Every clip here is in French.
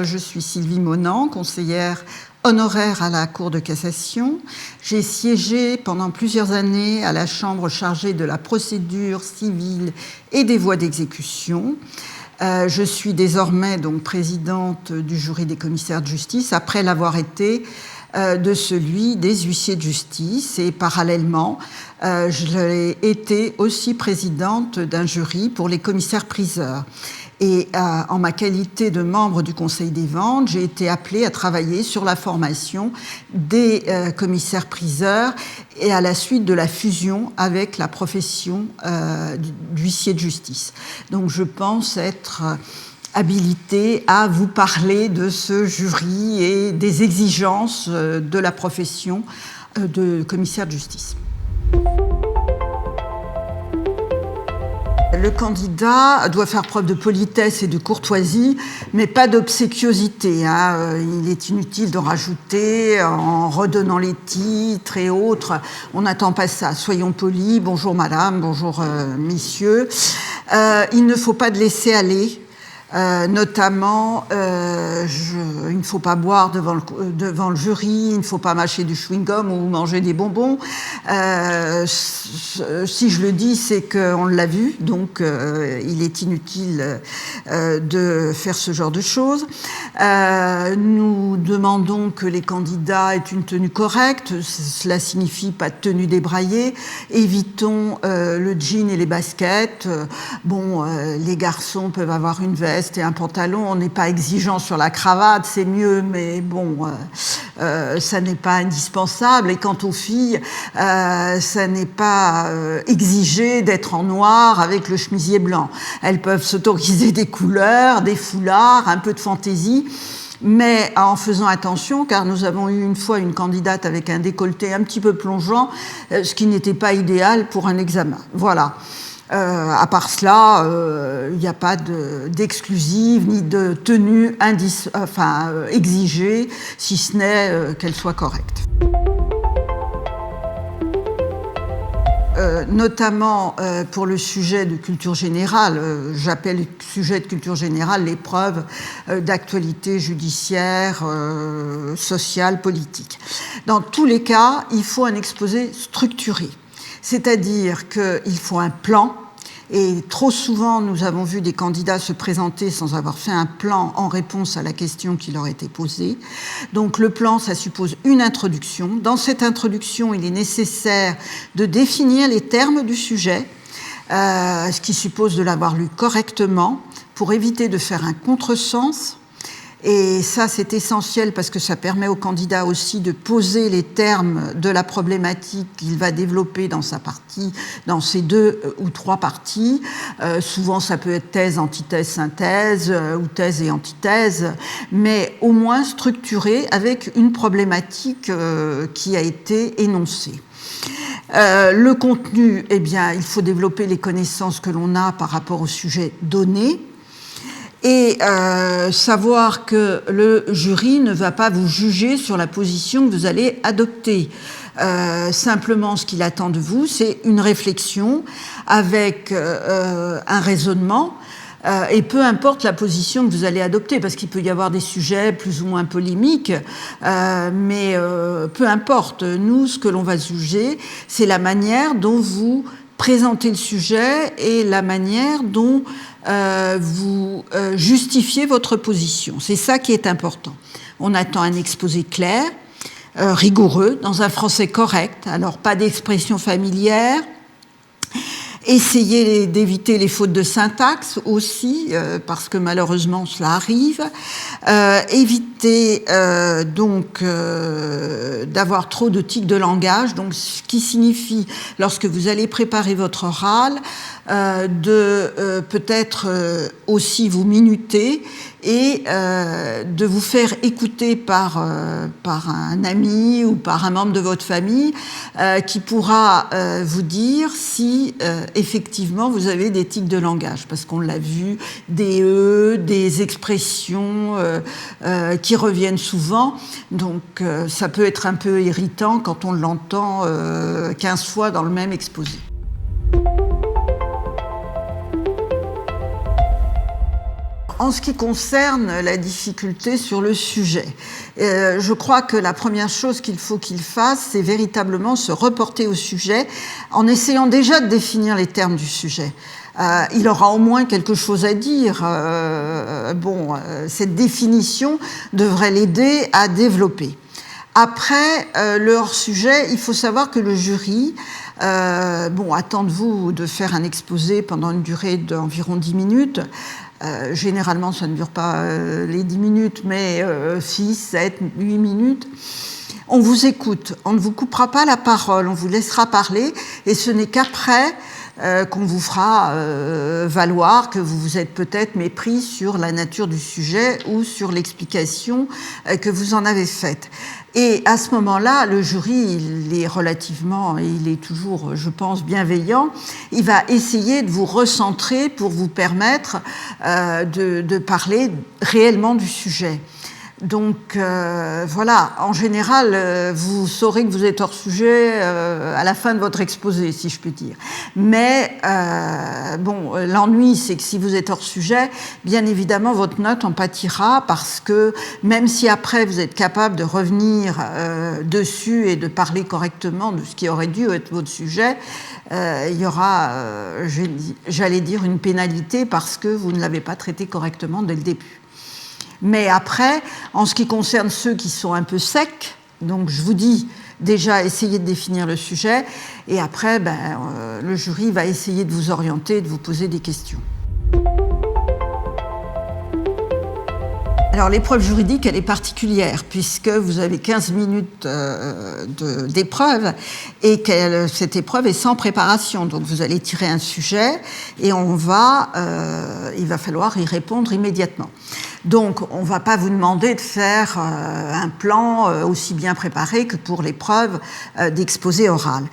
Je suis Sylvie Monand, conseillère honoraire à la Cour de cassation. J'ai siégé pendant plusieurs années à la Chambre chargée de la procédure civile et des voies d'exécution. Je suis désormais donc présidente du jury des commissaires de justice après l'avoir été de celui des huissiers de justice, et parallèlement j'ai été aussi présidente d'un jury pour les commissaires-priseurs. Et en ma qualité de membre du Conseil des ventes, j'ai été appelée à travailler sur la formation des commissaires-priseurs et à la suite de la fusion avec la profession d'huissier de justice. Donc je pense être habilitée à vous parler de ce jury et des exigences de la profession de commissaire de justice. Le candidat doit faire preuve de politesse et de courtoisie, mais pas d'obséquiosité. Il est inutile d'en rajouter en redonnant les titres et autres. On n'attend pas ça. Soyons polis. Bonjour madame, bonjour messieurs. Il ne faut pas de laisser aller. Notamment, il ne faut pas boire devant le jury, il ne faut pas mâcher du chewing-gum ou manger des bonbons. Si je le dis, c'est qu'on l'a vu, donc il est inutile de faire ce genre de choses. Nous demandons que les candidats aient une tenue correcte, cela signifie pas de tenue débraillée. Évitons le jean et les baskets. Les garçons peuvent avoir une veste et un pantalon, on n'est pas exigeant sur la cravate, c'est mieux, mais ça n'est pas indispensable. Et quant aux filles, ça n'est pas exigé d'être en noir avec le chemisier blanc. Elles peuvent s'autoriser des couleurs, des foulards, un peu de fantaisie, mais en faisant attention, car nous avons eu une fois une candidate avec un décolleté un petit peu plongeant, ce qui n'était pas idéal pour un examen. Voilà. À part cela, il n'y a pas d'exclusive ni de tenue exigée, si ce n'est qu'elle soit correcte. Notamment pour le sujet de culture générale, j'appelle sujet de culture générale les preuves d'actualité judiciaire, sociale, politique. Dans tous les cas, il faut un exposé structuré. C'est-à-dire qu'il faut un plan, et trop souvent nous avons vu des candidats se présenter sans avoir fait un plan en réponse à la question qui leur était posée. Donc le plan, ça suppose une introduction. Dans cette introduction, il est nécessaire de définir les termes du sujet, ce qui suppose de l'avoir lu correctement pour éviter de faire un contresens. Et ça, c'est essentiel parce que ça permet au candidat aussi de poser les termes de la problématique qu'il va développer dans sa partie, dans ses 2 ou 3 parties. Souvent, ça peut être thèse, antithèse, synthèse, ou thèse et antithèse, mais au moins structuré avec une problématique qui a été énoncée. Le contenu, il faut développer les connaissances que l'on a par rapport au sujet donné. Et savoir que le jury ne va pas vous juger sur la position que vous allez adopter. Simplement, ce qu'il attend de vous, c'est une réflexion avec un raisonnement, et peu importe la position que vous allez adopter, parce qu'il peut y avoir des sujets plus ou moins polémiques, mais peu importe. Nous, ce que l'on va juger, c'est la manière dont vous présentez le sujet et la manière dont vous justifiez votre position. C'est ça qui est important. On attend un exposé clair, rigoureux, dans un français correct, alors pas d'expression familière. Essayez d'éviter les fautes de syntaxe aussi, parce que malheureusement cela arrive. Évitez d'avoir trop de tics de langage, donc ce qui signifie, lorsque vous allez préparer votre oral, de peut-être aussi vous minuter et de vous faire écouter par un ami ou par un membre de votre famille qui pourra vous dire si effectivement vous avez des tics de langage, parce qu'on l'a vu, des des expressions qui reviennent souvent, donc ça peut être un peu irritant quand on l'entend 15 fois dans le même exposé. en ce qui concerne la difficulté sur le sujet, je crois que la première chose qu'il faut qu'il fasse, c'est véritablement se reporter au sujet en essayant déjà de définir les termes du sujet. Il aura au moins quelque chose à dire. Cette définition devrait l'aider à développer. Après le hors-sujet, il faut savoir que le jury attend de vous de faire un exposé pendant une durée d'environ 10 minutes. Généralement, ça ne dure pas les 10 minutes, mais 6, 7, 8 minutes. On vous écoute, on ne vous coupera pas la parole, on vous laissera parler, et ce n'est qu'après qu'on vous fera valoir que vous vous êtes peut-être mépris sur la nature du sujet ou sur l'explication que vous en avez faite. Et à ce moment-là, le jury, il est toujours, je pense, bienveillant. Il va essayer de vous recentrer pour vous permettre de parler réellement du sujet. Donc voilà, en général, vous saurez que vous êtes hors sujet à la fin de votre exposé, si je puis dire. Mais l'ennui, c'est que si vous êtes hors sujet, bien évidemment, votre note en pâtira parce que même si après vous êtes capable de revenir dessus et de parler correctement de ce qui aurait dû être votre sujet, il y aura, j'allais dire, une pénalité parce que vous ne l'avez pas traité correctement dès le début. Mais après, en ce qui concerne ceux qui sont un peu secs, donc je vous dis déjà essayez de définir le sujet, et après le jury va essayer de vous orienter, de vous poser des questions. Alors l'épreuve juridique, elle est particulière puisque vous avez 15 minutes d'épreuve et que cette épreuve est sans préparation. Donc vous allez tirer un sujet et il va falloir y répondre immédiatement. Donc on ne va pas vous demander de faire un plan aussi bien préparé que pour l'épreuve d'exposé oral.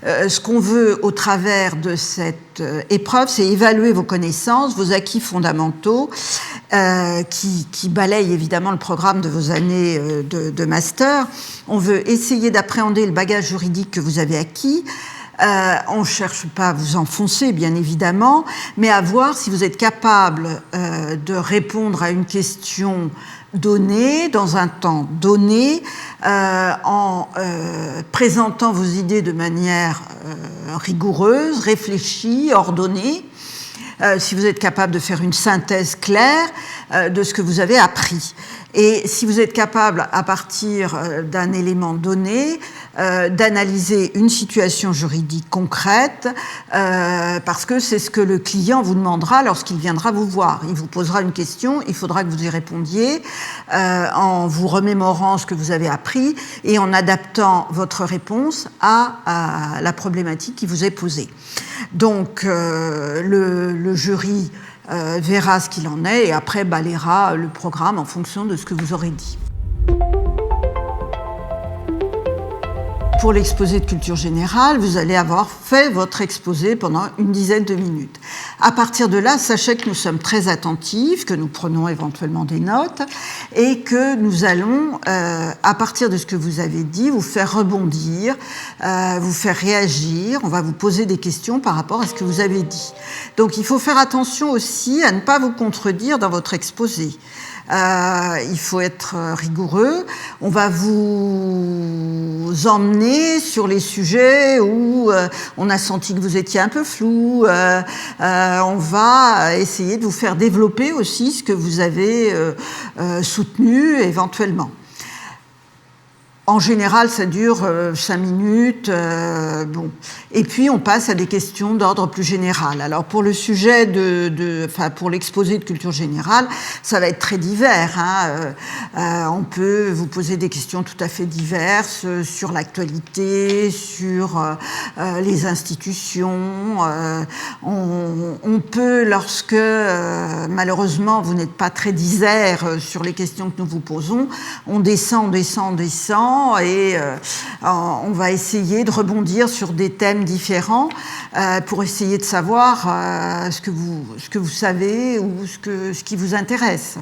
Ce qu'on veut au travers de cette épreuve, c'est évaluer vos connaissances, vos acquis fondamentaux qui balayent évidemment le programme de vos années de master. On veut essayer d'appréhender le bagage juridique que vous avez acquis. On ne cherche pas à vous enfoncer, bien évidemment, mais à voir si vous êtes capable de répondre à une question donnée, dans un temps donné, en présentant vos idées de manière rigoureuse, réfléchie, ordonnée, si vous êtes capable de faire une synthèse claire de ce que vous avez appris. Et si vous êtes capable, à partir d'un élément donné, d'analyser une situation juridique concrète, parce que c'est ce que le client vous demandera lorsqu'il viendra vous voir. Il vous posera une question, il faudra que vous y répondiez en vous remémorant ce que vous avez appris et en adaptant votre réponse à la problématique qui vous est posée. Donc, le jury verra ce qu'il en est et après balayera le programme en fonction de ce que vous aurez dit. Pour l'exposé de culture générale, vous allez avoir fait votre exposé pendant une dizaine de minutes. À partir de là, sachez que nous sommes très attentifs, que nous prenons éventuellement des notes et que nous allons, à partir de ce que vous avez dit, vous faire rebondir, vous faire réagir. On va vous poser des questions par rapport à ce que vous avez dit. Donc il faut faire attention aussi à ne pas vous contredire dans votre exposé. Il faut être rigoureux. On va vous emmener sur les sujets où on a senti que vous étiez un peu flou. On va essayer de vous faire développer aussi ce que vous avez soutenu éventuellement. En général, ça dure 5 minutes. Et puis, on passe à des questions d'ordre plus général. Alors, pour le sujet pour l'exposé de culture générale, ça va être très divers. On peut vous poser des questions tout à fait diverses sur l'actualité, sur les institutions. On peut, lorsque malheureusement vous n'êtes pas très disert sur les questions que nous vous posons, on descend et on va essayer de rebondir sur des thèmes différents pour essayer de savoir ce que vous savez ou ce qui vous intéresse.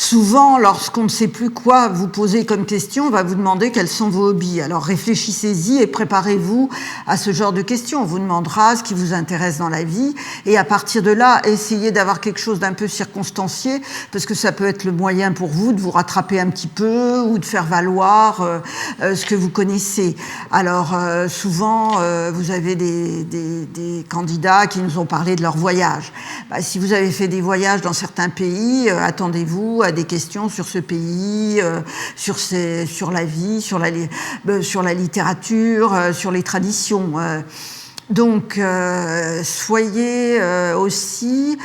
Souvent, lorsqu'on ne sait plus quoi vous poser comme question, on va vous demander quels sont vos hobbies. Alors réfléchissez-y et préparez-vous à ce genre de questions. On vous demandera ce qui vous intéresse dans la vie et à partir de là, essayez d'avoir quelque chose d'un peu circonstancié parce que ça peut être le moyen pour vous de vous rattraper un petit peu ou de faire valoir ce que vous connaissez. Alors souvent, vous avez des candidats qui nous ont parlé de leur voyage. Si vous avez fait des voyages dans certains pays, attendez-vous à des questions sur ce pays, sur la vie, sur la littérature, sur les traditions. Donc, soyez aussi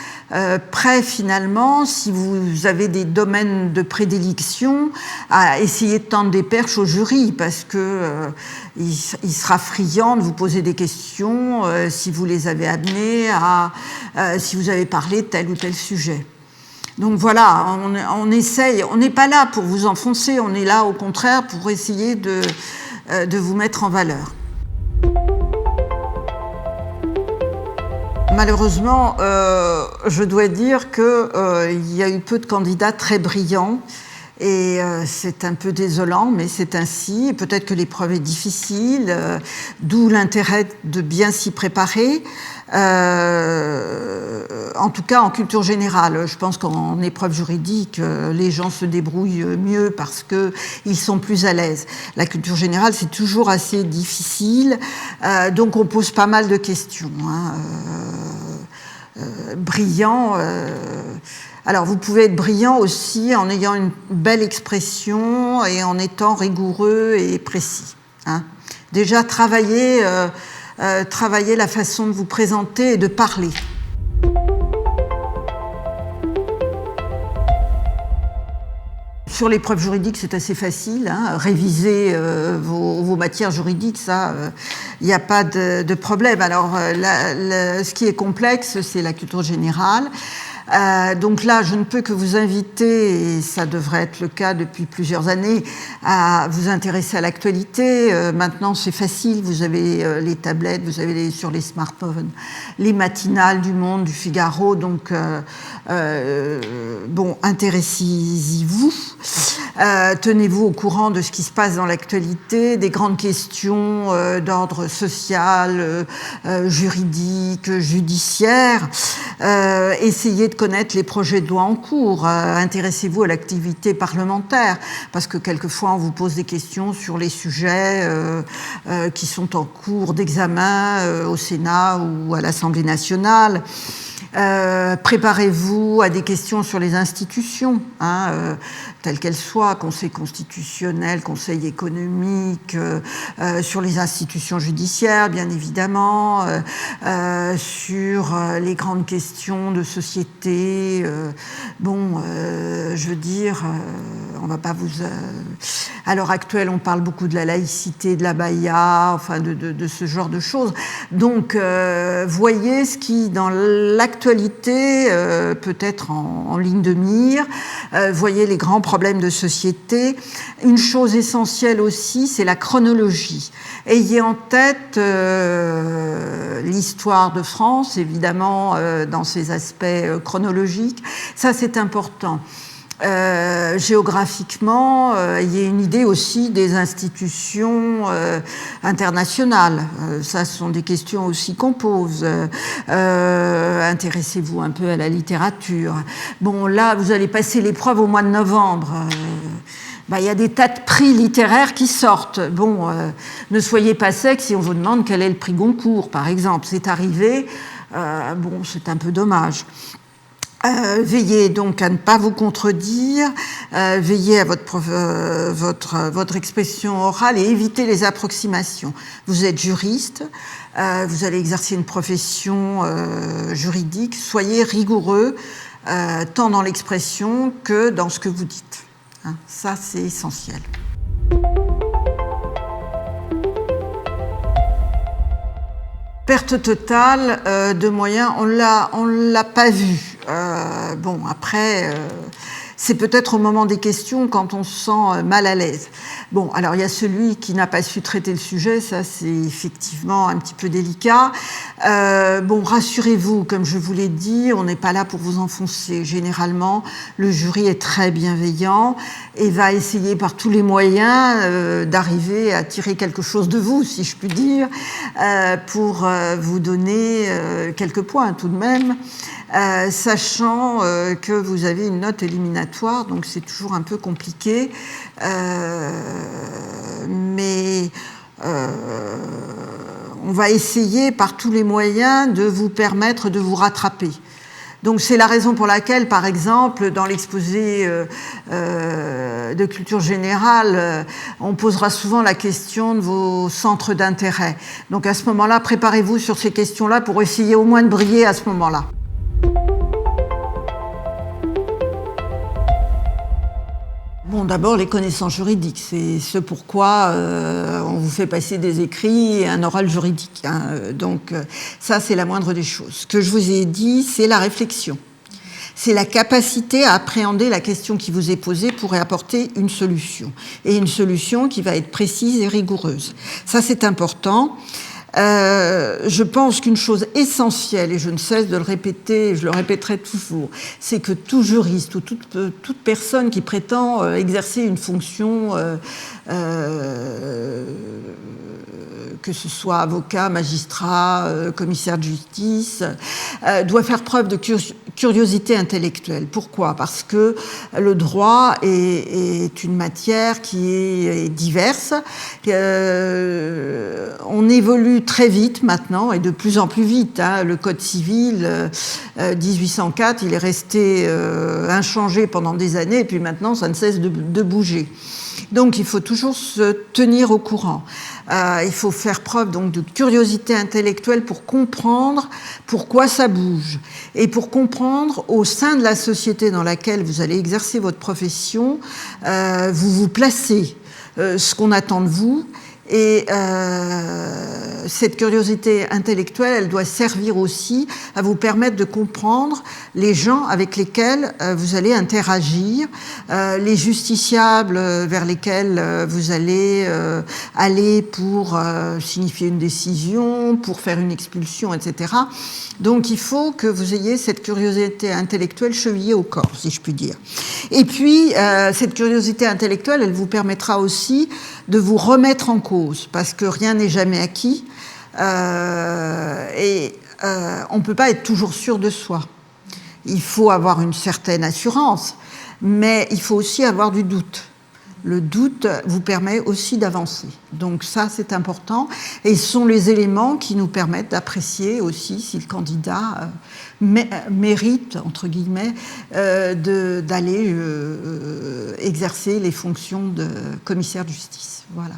prêts finalement, si vous avez des domaines de prédilection, à essayer de tendre des perches au jury, parce que il sera friand de vous poser des questions si vous les avez amenés si vous avez parlé de tel ou tel sujet. Donc voilà, on essaye, on n'est pas là pour vous enfoncer, on est là au contraire pour essayer de vous mettre en valeur. Malheureusement, je dois dire qu'il y a eu peu de candidats très brillants et c'est un peu désolant, mais c'est ainsi. Peut-être que l'épreuve est difficile, d'où l'intérêt de bien s'y préparer. En tout cas, en culture générale, je pense qu'en épreuve juridique, les gens se débrouillent mieux parce qu'ils sont plus à l'aise. La culture générale, c'est toujours assez difficile, donc on pose pas mal de questions. Brillant. Alors, vous pouvez être brillant aussi en ayant une belle expression et en étant rigoureux et précis. Déjà, travaillez la façon de vous présenter et de parler. Sur l'épreuve juridique, c'est assez facile. Réviser vos matières juridiques, ça, il n'y a pas de problème. Alors, ce qui est complexe, c'est la culture générale. Donc là, je ne peux que vous inviter, et ça devrait être le cas depuis plusieurs années, à vous intéresser à l'actualité. Maintenant, c'est facile, vous avez les tablettes, vous avez sur les smartphones les matinales du Monde, du Figaro, donc intéressez-y-vous. Tenez-vous au courant de ce qui se passe dans l'actualité, des grandes questions d'ordre social, juridique, judiciaire. Essayez de connaître les projets de loi en cours. Intéressez-vous à l'activité parlementaire, parce que quelquefois on vous pose des questions sur les sujets qui sont en cours d'examen au Sénat ou à l'Assemblée nationale. Préparez-vous à des questions sur les institutions, telles qu'elles soient, Conseil constitutionnel, Conseil économique, sur les institutions judiciaires, bien évidemment, sur les grandes questions de société. Je veux dire, on va pas vous... À l'heure actuelle, on parle beaucoup de la laïcité, de la baïa, enfin de ce genre de choses. Donc, voyez ce qui, dans l'actualité, peut être en ligne de mire. Voyez les grands problèmes de société. Une chose essentielle aussi, c'est la chronologie. Ayez en tête l'histoire de France, évidemment, dans ses aspects chronologiques. Ça, c'est important. Géographiquement, ayez une idée aussi des institutions internationales. Ça, ce sont des questions aussi qu'on pose. Intéressez-vous un peu à la littérature. Bon, là, vous allez passer l'épreuve au mois de novembre. Il y a des tas de prix littéraires qui sortent. Ne soyez pas sec si on vous demande quel est le prix Goncourt, par exemple. C'est arrivé. C'est un peu dommage. Veillez donc à ne pas vous contredire, veillez à votre expression orale et évitez les approximations. Vous êtes juriste, vous allez exercer une profession juridique, soyez rigoureux tant dans l'expression que dans ce que vous dites. Ça, c'est essentiel. Perte totale de moyens, on l'a pas vu. Après, c'est peut-être au moment des questions quand on se sent mal à l'aise. Bon, alors il y a celui qui n'a pas su traiter le sujet, ça c'est effectivement un petit peu délicat. Bon, rassurez-vous, comme je vous l'ai dit, on n'est pas là pour vous enfoncer. Généralement, le jury est très bienveillant et va essayer par tous les moyens d'arriver à tirer quelque chose de vous, si je puis dire, pour vous donner quelques points tout de même. Sachant que vous avez une note éliminatoire, donc c'est toujours un peu compliqué, mais on va essayer par tous les moyens de vous permettre de vous rattraper. Donc c'est la raison pour laquelle, par exemple, dans l'exposé de culture générale, on posera souvent la question de vos centres d'intérêt. Donc à ce moment-là, préparez-vous sur ces questions-là pour essayer au moins de briller à ce moment-là. Bon, d'abord, les connaissances juridiques, c'est ce pourquoi on vous fait passer des écrits et un oral juridique. Hein. Donc, ça, c'est la moindre des choses. Ce que je vous ai dit, c'est la réflexion. C'est la capacité à appréhender la question qui vous est posée pour y apporter une solution. Et une solution qui va être précise et rigoureuse. Ça, c'est important. Je pense qu'une chose essentielle, et je ne cesse de le répéter, et je le répéterai toujours, c'est que tout juriste ou toute personne qui prétend exercer une fonction, que ce soit avocat, magistrat, commissaire de justice, doit faire preuve de curiosité intellectuelle. Pourquoi ? Parce que le droit est une matière qui est diverse. On évolue très vite maintenant, et de plus en plus vite. Hein. Le Code civil 1804, il est resté inchangé pendant des années, et puis maintenant, ça ne cesse de bouger. Donc, il faut toujours se tenir au courant. Il faut faire preuve donc de curiosité intellectuelle pour comprendre pourquoi ça bouge et pour comprendre au sein de la société dans laquelle vous allez exercer votre profession, vous vous placez, ce qu'on attend de vous. Et cette curiosité intellectuelle, elle doit servir aussi à vous permettre de comprendre les gens avec lesquels vous allez interagir, les justiciables vers lesquels vous allez aller pour signifier une décision, pour faire une expulsion, etc. Donc il faut que vous ayez cette curiosité intellectuelle chevillée au corps, si je puis dire. Et puis, cette curiosité intellectuelle, elle vous permettra aussi de vous remettre en cause, parce que rien n'est jamais acquis, et on ne peut pas être toujours sûr de soi. Il faut avoir une certaine assurance, mais il faut aussi avoir du doute. Le doute vous permet aussi d'avancer. Donc ça, c'est important. Et ce sont les éléments qui nous permettent d'apprécier aussi si le candidat mérite, entre guillemets, d'aller exercer les fonctions de commissaire de justice. Voilà.